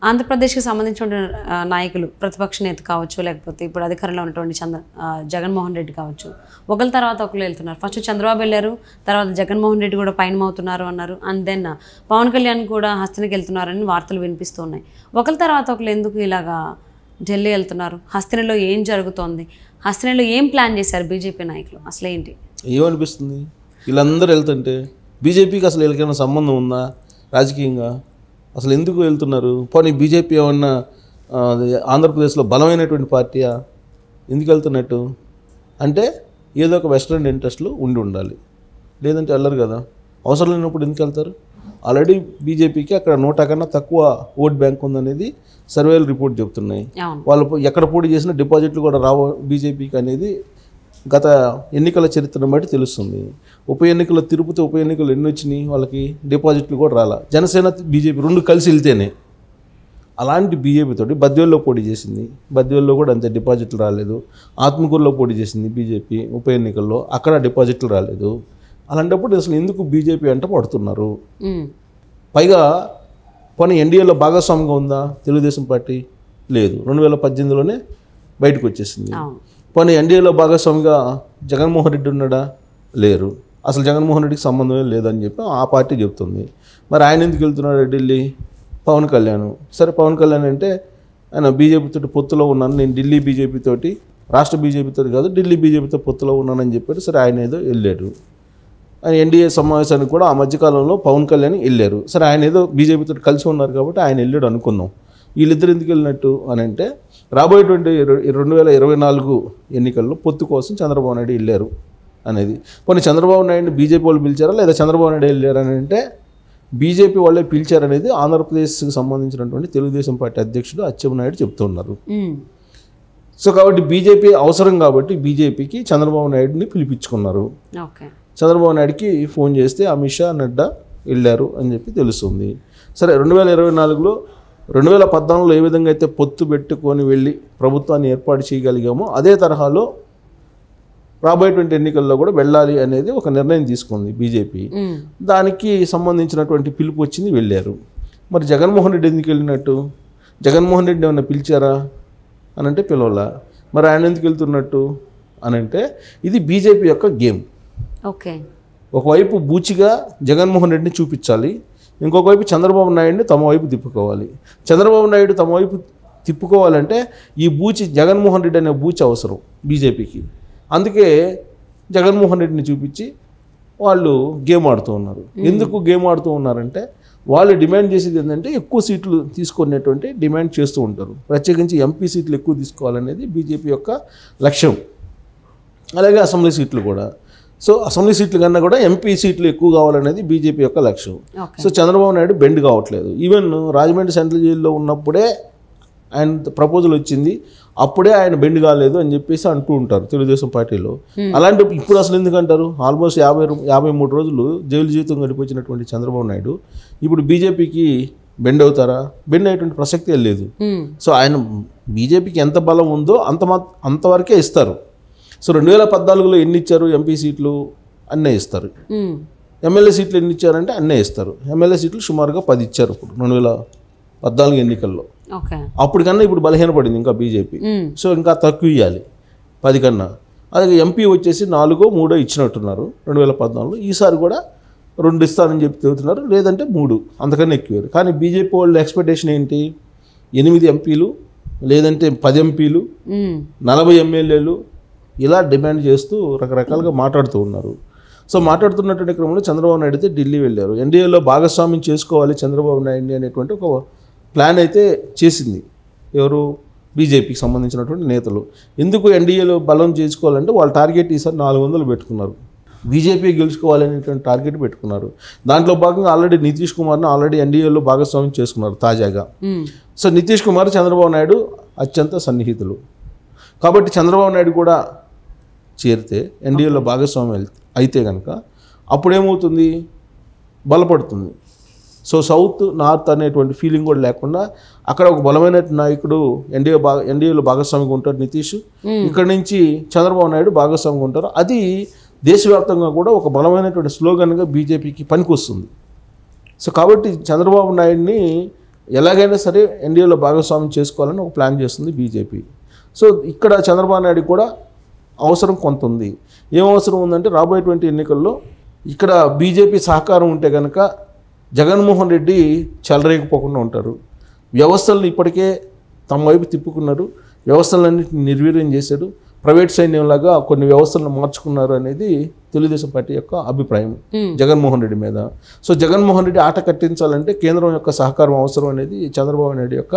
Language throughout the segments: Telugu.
ఆంధ్రప్రదేశ్కి సంబంధించిన నాయకులు ప్రతిపక్ష నేత కావచ్చు, లేకపోతే ఇప్పుడు అధికారంలో ఉన్నటువంటి జగన్మోహన్ రెడ్డి కావచ్చు, ఒకరి తర్వాత ఒకరు వెళ్తున్నారు. ఫస్ట్ చంద్రబాబు వెళ్ళారు, తర్వాత జగన్మోహన్ రెడ్డి కూడా పయనమవుతున్నారు అన్నారు. అండ్ దెన్ పవన్ కళ్యాణ్ కూడా హస్తినికి వెళ్తున్నారని వార్తలు వినిపిస్తున్నాయి. ఒకరి తర్వాత ఒకరు ఎందుకు ఇలాగా ఢిల్లీ వెళ్తున్నారు? హస్తినిలో ఏం జరుగుతోంది? హస్తినిలో ఏం ప్లాన్ చేశారు బీజేపీ నాయకులు? అసలు ఏంటి ఏమనిపిస్తుంది వీళ్ళందరూ వెళ్తుంటే? బీజేపీకి అసలు వీళ్ళకైనా సంబంధం ఉందా రాజకీయంగా? అసలు ఎందుకు వెళ్తున్నారు? పోనీ బీజేపీ ఏమన్నా ఆంధ్రప్రదేశ్లో బలమైనటువంటి పార్టీయా? ఎందుకు వెళ్తున్నట్టు అంటే ఏదో ఒక వెస్ట్రన్ ఇంట్రెస్ట్లు ఉండాలి, లేదంటే వెళ్ళరు కదా. అవసరం లేనప్పుడు ఎందుకు వెళ్తారు? ఆల్రెడీ బీజేపీకి అక్కడ 100 కన్నా తక్కువ ఓట్ బ్యాంక్ ఉందనేది సర్వేలు రిపోర్ట్ చెప్తున్నాయి. వాళ్ళు ఎక్కడ పోటీ చేసినా డిపాజిట్లు కూడా రావు బీజేపీకి అనేది గత ఎన్నికల చరిత్రను బట్టి తెలుస్తుంది. ఉప ఎన్నికలు తిరుపతి ఉప ఎన్నికలు ఎన్ని వచ్చినాయి, వాళ్ళకి డిపాజిట్లు కూడా రాలా. జనసేన బీజేపీ రెండు కలిసి వెళ్తేనే. అలాంటి బీజేపీ తోటి బద్వేల్లో పోటీ చేసింది, బద్వేల్లో కూడా అంతే డిపాజిట్లు రాలేదు. ఆత్మకూరులో పోటీ చేసింది బీజేపీ ఉప ఎన్నికల్లో, అక్కడ డిపాజిట్లు రాలేదు. అలాంటప్పుడు అసలు ఎందుకు బీజేపీ అంటే పడుతున్నారు? పైగా పోనీ ఎన్డీఏలో భాగస్వామిగా ఉందా తెలుగుదేశం పార్టీ? లేదు, 2018లోనే బయటకు వచ్చేసింది. పోనీ ఎన్డీఏలో భాగస్వామిగా జగన్మోహన్ రెడ్డి ఉన్నాడా? లేరు, అసలు జగన్మోహన్ రెడ్డికి సంబంధమే లేదని చెప్పి ఆ పార్టీ చెప్తుంది. మరి ఆయన ఎందుకు వెళ్తున్నాడు ఢిల్లీ? పవన్ కళ్యాణ్. సరే, పవన్ కళ్యాణ్ అంటే ఆయన బీజేపీతో పొత్తులో ఉన్నాను, నేను ఢిల్లీ బీజేపీతోటి, రాష్ట్ర బీజేపీతో కాదు ఢిల్లీ బీజేపీతో పొత్తులో ఉన్నానని చెప్పాడు. సరే, ఆయన ఏదో వెళ్ళాడు. ఆయన ఎన్డీఏ సమావేశానికి కూడా ఆ మధ్యకాలంలో పవన్ కళ్యాణ్ వెళ్ళారు. సరే, ఆయన ఏదో బీజేపీతో కలిసి ఉన్నారు కాబట్టి ఆయన వెళ్ళాడు అనుకుందాం. వీళ్ళిద్దరు ఎందుకు వెళ్ళినట్టు అని అంటే రాబోయేటువంటి 2024 ఎన్నికల్లో పొత్తు కోసం చంద్రబాబు నాయుడు వెళ్ళారు అనేది. కొన్ని చంద్రబాబు నాయుడిని బీజేపీ వాళ్ళు పిలిచారా లేదా చంద్రబాబు నాయుడు వెళ్ళారని అంటే బీజేపీ వాళ్ళే పిలిచారనేది ఆంధ్రప్రదేశ్కి సంబంధించినటువంటి తెలుగుదేశం పార్టీ అధ్యక్షుడు అచ్చెన్నాయుడు చెప్తున్నారు. సో కాబట్టి బీజేపీ అవసరం కాబట్టి బీజేపీకి చంద్రబాబు నాయుడిని పిలిపించుకున్నారు. చంద్రబాబు నాయుడికి ఫోన్ చేస్తే అమిత్ షా, నడ్డా వెళ్ళారు అని చెప్పి తెలుస్తుంది. సరే, 2024లో 2014లో ఏ విధంగా అయితే పొత్తు పెట్టుకొని వెళ్ళి ప్రభుత్వాన్ని ఏర్పాటు చేయగలిగామో అదే తరహాలో రాబోయేటువంటి ఎన్నికల్లో కూడా వెళ్ళాలి అనేది ఒక నిర్ణయం తీసుకుంది బీజేపీ. దానికి సంబంధించినటువంటి పిలుపు వచ్చింది, వెళ్ళారు. మరి జగన్మోహన్ రెడ్డి ఎందుకు వెళ్ళినట్టు? జగన్మోహన్ రెడ్డి ఏమన్నా పిలిచారా అని అంటే పిలవలా. మరి ఆయన ఎందుకు వెళ్తున్నట్టు అని అంటే ఇది బీజేపీ యొక్క గేమ్. ఒకవైపు బూచిగా జగన్మోహన్ రెడ్డిని చూపించాలి, ఇంకొక వైపు చంద్రబాబు నాయుడిని తమ వైపు తిప్పుకోవాలి. చంద్రబాబు నాయుడు తమ వైపు తిప్పుకోవాలంటే ఈ బూచి జగన్మోహన్ రెడ్డి అనే బూచి అవసరం బీజేపీకి. అందుకే జగన్మోహన్ రెడ్డిని చూపించి వాళ్ళు గేమ్ ఆడుతూ ఉన్నారు. ఎందుకు గేమ్ ఆడుతూ ఉన్నారంటే వాళ్ళు డిమాండ్ చేసేది ఏంటంటే ఎక్కువ సీట్లు తీసుకునేటువంటి డిమాండ్ చేస్తూ ఉంటారు. ప్రత్యేకించి ఎంపీ సీట్లు ఎక్కువ తీసుకోవాలనేది బీజేపీ యొక్క లక్ష్యం. అలాగే అసెంబ్లీ సీట్లు కూడా. సో అసెంబ్లీ సీట్లు కన్నా కూడా ఎంపీ సీట్లు ఎక్కువ కావాలనేది బీజేపీ యొక్క లక్ష్యం. సో చంద్రబాబు నాయుడు బెండ్ కావట్లేదు. ఈవెన్ రాజమండ్రి సెంట్రల్ జైల్లో ఉన్నప్పుడే ఆయన ప్రపోజల్ వచ్చింది, అప్పుడే ఆయన బెండ్ కాలేదు అని చెప్పేసి అంటూ ఉంటారు తెలుగుదేశం పార్టీలో. అలాంటి ఇప్పుడు అసలు ఎందుకంటారు? ఆల్మోస్ట్ 53 రోజులు జైలు జీవితం గడిపొచ్చినటువంటి చంద్రబాబు నాయుడు ఇప్పుడు బీజేపీకి బెండ్ అవుతారా? బెండ్ అయ్యేటువంటి ప్రసక్తే లేదు. సో ఆయన బీజేపీకి ఎంత బలం ఉందో అంతవరకే ఇస్తారు. సో 2014లో ఎన్ని ఇచ్చారు ఎంపీ సీట్లు? అన్నీ ఇస్తారు. ఎమ్మెల్యే సీట్లు ఎన్ని ఇచ్చారంటే అన్నీ ఇస్తారు. ఎమ్మెల్యే సీట్లు సుమారుగా 10 ఇచ్చారు ఇప్పుడు 2014 ఎన్నికల్లో. అప్పటికన్నా ఇప్పుడు బలహీనపడింది ఇంకా బీజేపీ. సో ఇంకా తక్కువ ఇవ్వాలి 10 కన్నా. అలాగే ఎంపీ వచ్చేసి 4-3 ఇచ్చినట్టున్నారు 2014లో. ఈసారి కూడా 2 ఇస్తారని చెప్పి చెబుతున్నారు, లేదంటే 3, అంతకన్నా ఎక్కువ. కానీ బీజేపీ వాళ్ళ ఎక్స్పెక్టేషన్ ఏంటి? 8 ఎంపీలు, లేదంటే 10 ఎంపీలు, 40 ఎమ్మెల్యేలు, ఇలా డిమాండ్ చేస్తూ రకరకాలుగా మాట్లాడుతూ ఉన్నారు. సో మాట్లాడుతున్నటువంటి క్రమంలో చంద్రబాబు నాయుడు అయితే ఢిల్లీ వెళ్ళారు. ఎన్డీఏలో భాగస్వామ్యం చేసుకోవాలి చంద్రబాబు నాయుడిని అనేటువంటి ఒక ప్లాన్ అయితే చేసింది ఎవరు? బీజేపీకి సంబంధించినటువంటి నేతలు. ఎందుకు ఎన్డీఏలో బలం చేసుకోవాలంటే వాళ్ళ టార్గెట్ ఈసారి 400 పెట్టుకున్నారు. బీజేపీ గెలుచుకోవాలనేటువంటి టార్గెట్ పెట్టుకున్నారు. దాంట్లో భాగంగా ఆల్రెడీ నితీష్ కుమార్ని ఆల్రెడీ ఎన్డీఏలో భాగస్వామ్యం చేసుకున్నారు తాజాగా. సో నితీష్ కుమార్ చంద్రబాబు నాయుడు అత్యంత సన్నిహితులు కాబట్టి చంద్రబాబు నాయుడు కూడా చేరితే ఎన్డీఏలో భాగస్వామ్యం అయితే కనుక అప్పుడేమవుతుంది? బలపడుతుంది. సో సౌత్ నార్త్ అనేటువంటి ఫీలింగ్ కూడా లేకుండా అక్కడ ఒక బలమైన నాయకుడు ఎన్డీఏలో భాగస్వామిగా ఉంటారు నితీష్, ఇక్కడ నుంచి చంద్రబాబు నాయుడు భాగస్వామిగా ఉంటారు. అది దేశవ్యాప్తంగా కూడా ఒక బలమైనటువంటి స్లోగన్గా బీజేపీకి పనికొస్తుంది. సో కాబట్టి చంద్రబాబు నాయుడిని ఎలాగైనా సరే ఎన్డీఏలో భాగస్వామ్యం చేసుకోవాలని ఒక ప్లాన్ చేస్తుంది బీజేపీ. సో ఇక్కడ చంద్రబాబు నాయుడు కూడా అవసరం కొంత ఉంది. ఏం అవసరం ఉందంటే రాబోయేటువంటి ఎన్నికల్లో ఇక్కడ బీజేపీ సహకారం ఉంటే కనుక జగన్మోహన్ రెడ్డి చెలరేగిపోకుండా ఉంటారు. వ్యవస్థలను ఇప్పటికే తమ వైపు తిప్పుకున్నారు, వ్యవస్థలన్నింటినీ నిర్వీర్యం చేశారు, ప్రైవేట్ సైన్యంలాగా కొన్ని వ్యవస్థలను మార్చుకున్నారు అనేది తెలుగుదేశం పార్టీ యొక్క అభిప్రాయం జగన్మోహన్ రెడ్డి మీద. సో జగన్మోహన్ రెడ్డి ఆట కట్టించాలంటే కేంద్రం యొక్క సహకారం అవసరం అనేది చంద్రబాబు నాయుడు యొక్క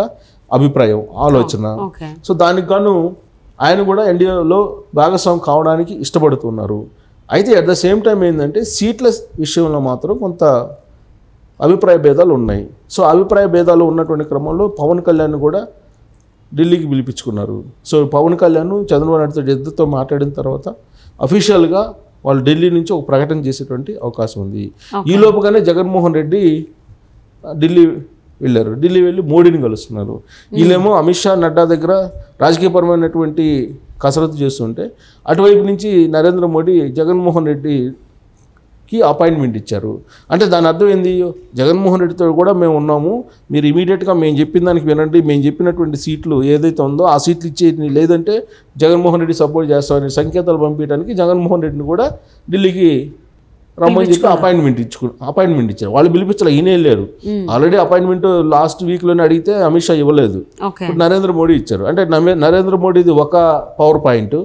అభిప్రాయం, ఆలోచన. సో దానికి గాను ఆయన కూడా ఎన్డీఏలో భాగస్వామి కావడానికి ఇష్టపడుతున్నారు. అయితే అట్ ద సేమ్ టైం ఏంటంటే సీట్ల విషయంలో మాత్రం కొంత అభిప్రాయ భేదాలు ఉన్నాయి. సో అభిప్రాయ భేదాలు ఉన్నటువంటి క్రమంలో పవన్ కళ్యాణ్ కూడా ఢిల్లీకి పిలిపించుకున్నారు. సో పవన్ కళ్యాణ్ చంద్రబాబు నాయుడుతో ఇద్దరితో మాట్లాడిన తర్వాత అఫీషియల్గా వాళ్ళు ఢిల్లీ నుంచి ఒక ప్రకటన చేసేటువంటి అవకాశం ఉంది. ఈ లోపుగానే జగన్మోహన్ రెడ్డి ఢిల్లీ వెళ్ళారు. ఢిల్లీ వెళ్ళి మోడీని కలుస్తున్నారు. వీళ్ళేమో అమిత్ షా, నడ్డా దగ్గర రాజకీయపరమైనటువంటి కసరత్తు చేస్తుంటే అటువైపు నుంచి నరేంద్ర మోడీ జగన్మోహన్ రెడ్డికి అపాయింట్మెంట్ ఇచ్చారు. అంటే దాని అర్థం ఏంది, జగన్మోహన్ రెడ్డితో కూడా మేము ఉన్నాము, మీరు ఇమీడియట్గా మేము చెప్పిన దానికి వినండి, మేము చెప్పినటువంటి సీట్లు ఏదైతే ఉందో ఆ సీట్లు ఇచ్చేది, లేదంటే జగన్మోహన్ రెడ్డి సపోర్ట్ చేస్తామని సంకేతాలు పంపించడానికి జగన్మోహన్ రెడ్డిని కూడా ఢిల్లీకి రమ్మని చెప్పి అపాయింట్మెంట్ ఇచ్చారు. వాళ్ళు పిలిపించాలి, ఈయన వెళ్ళారు. ఆల్రెడీ అపాయింట్మెంట్ లాస్ట్ వీక్లోనే అడిగితే అమిత్ షా ఇవ్వలేదు, ఇప్పుడు నరేంద్ర మోడీ ఇచ్చారు. అంటే నరేంద్ర మోడీది ఒక పవర్ పాయింట్,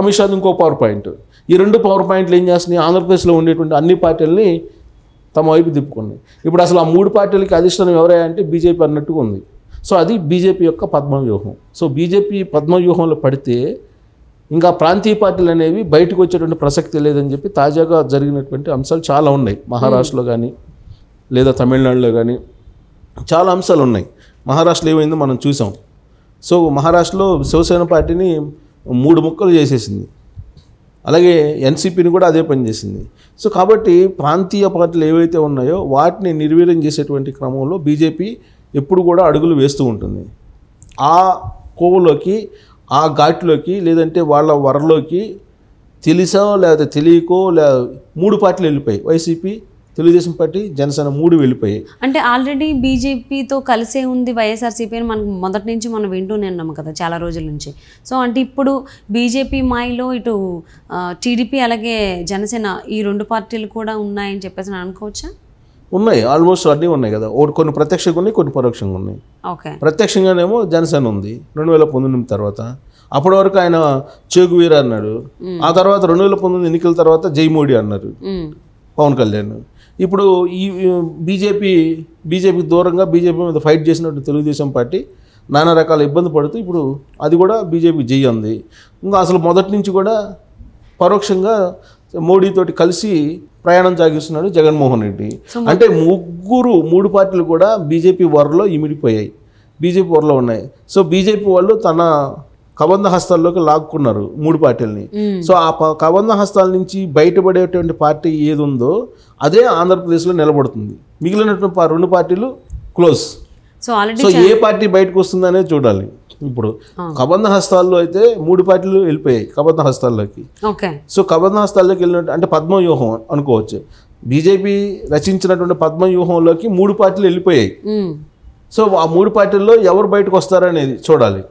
అమిత్ షాది ఇంకో పవర్ పాయింట్. ఈ రెండు పవర్ పాయింట్లు ఏం చేస్తున్నాయి, ఆంధ్రప్రదేశ్లో ఉండేటువంటి అన్ని పార్టీలని తమ వైపు తిప్పుకున్నాయి. ఇప్పుడు అసలు ఆ మూడు పార్టీలకి అధిష్టానం ఎవరయ్యా అంటే బీజేపీ అన్నట్టుగా ఉంది. సో అది బీజేపీ యొక్క పద్మవ్యూహం. సో బీజేపీ పద్మవ్యూహంలో పడితే ఇంకా ప్రాంతీయ పార్టీలు అనేవి బయటకు వచ్చేటువంటి ప్రసక్తి లేదని చెప్పి తాజాగా జరిగినటువంటి అంశాలు చాలా ఉన్నాయి. మహారాష్ట్రలో కానీ లేదా తమిళనాడులో కానీ చాలా అంశాలు ఉన్నాయి. మహారాష్ట్రలో ఏమైందో మనం చూసాం. సో మహారాష్ట్రలో శివసేన పార్టీని 3 ముక్కలు చేసేసింది, అలాగే ఎన్సీపీని కూడా అదే పని చేసింది. సో కాబట్టి ప్రాంతీయ పార్టీలు ఏవైతే ఉన్నాయో వాటిని నిర్వీర్యం చేసేటువంటి క్రమంలో బీజేపీ ఎప్పుడు కూడా అడుగులు వేస్తూ ఉంటుంది. ఆ కోవలోకి, ఆ ఘాట్లోకి, లేదంటే వాళ్ళ వరలోకి తెలిసో లేదా తెలియకో 3 పార్టీలు వెళ్ళిపోయాయి. వైసీపీ, తెలుగుదేశం పార్టీ, జనసేన 3 వెళ్ళిపోయాయి. అంటే ఆల్రెడీ బీజేపీతో కలిసే ఉంది వైఎస్ఆర్సీపీ అని మనకు మొదటి నుంచి మనం వింటూనే ఉన్నాం కదా చాలా రోజుల నుంచి. సో అంటే ఇప్పుడు బీజేపీ మాయలో ఇటు టీడీపీ అలాగే జనసేన ఈ 2 పార్టీలు కూడా ఉన్నాయని చెప్పేసి అనుకోవచ్చా? ఉన్నాయి, ఆల్మోస్ట్ అన్నీ ఉన్నాయి కదా. కొన్ని ప్రత్యక్షంగా ఉన్నాయి, కొన్ని పరోక్షంగా ఉన్నాయి. ఓకే, ప్రత్యక్షంగానేమో జనసేన ఉంది 2019 తర్వాత. అప్పటి వరకు ఆయన చేగువీర అన్నాడు. ఆ తర్వాత 2019 ఎన్నికల తర్వాత జై మోడీ అన్నారు పవన్ కళ్యాణ్. ఇప్పుడు ఈ బీజేపీకి దూరంగా బీజేపీ మీద ఫైట్ చేసినట్టు తెలుగుదేశం పార్టీ నానా రకాల ఇబ్బంది పడుతూ ఇప్పుడు అది కూడా బీజేపీ జై అంది. ఇంకా అసలు మొదటి నుంచి కూడా పరోక్షంగా మోడీతోటి కలిసి ప్రయాణం సాగిస్తున్నాడు జగన్మోహన్ రెడ్డి. అంటే 3 పార్టీలు కూడా బీజేపీ వరలో ఇమిడిపోయాయి, బీజేపీ వరలో ఉన్నాయి. సో బీజేపీ వాళ్ళు తన కబంధ హస్తాల్లోకి లాక్కున్నారు 3 పార్టీలని. సో ఆ కబంధ హస్తాల నుంచి బయటపడేటువంటి పార్టీ ఏది ఉందో అదే ఆంధ్రప్రదేశ్లో నిలబడుతుంది. మిగిలినటువంటి 2 పార్టీలు క్లోజ్. సో ఏ పార్టీ బయటకు వస్తుంది అనేది చూడాలి. ఇప్పుడు కబంధ హస్తాల్లో అయితే 3 పార్టీలు వెళ్ళిపోయాయి కబంధ హస్తాల్లోకి. సో కబంధ హస్తాల్లోకి వెళ్ళినట్టు అంటే పద్మవ్యూహం అనుకోవచ్చు. బీజేపీ రచించినటువంటి పద్మవ్యూహంలోకి 3 పార్టీలు వెళ్ళిపోయాయి. సో ఆ 3 పార్టీల్లో ఎవరు బయటకు వస్తారనేది చూడాలి.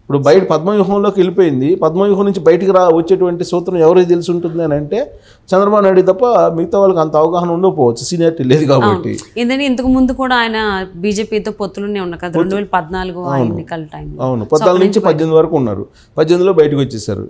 ఇప్పుడు బయట పద్మవ్యూహంలోకి వెళ్ళిపోయింది, పద్మవ్యూహం నుంచి బయటికి వచ్చేటువంటి సూత్రం ఎవరికి తెలిసి ఉంటుంది అని అంటే చంద్రబాబు నాయుడు తప్ప మిగతా వాళ్ళకి అంత అవగాహన ఉండకపోవచ్చు, సీనియారిటీ లేదు కాబట్టి. ఏంటంటే ఇంతకు ముందు కూడా ఆయన బీజేపీతో పొత్తులునే ఉన్నారు కదా 2014 ఎన్నికల టైం. అవును, 14 నుంచి 18 వరకు ఉన్నారు, 18లో బయటకు వచ్చేసారు.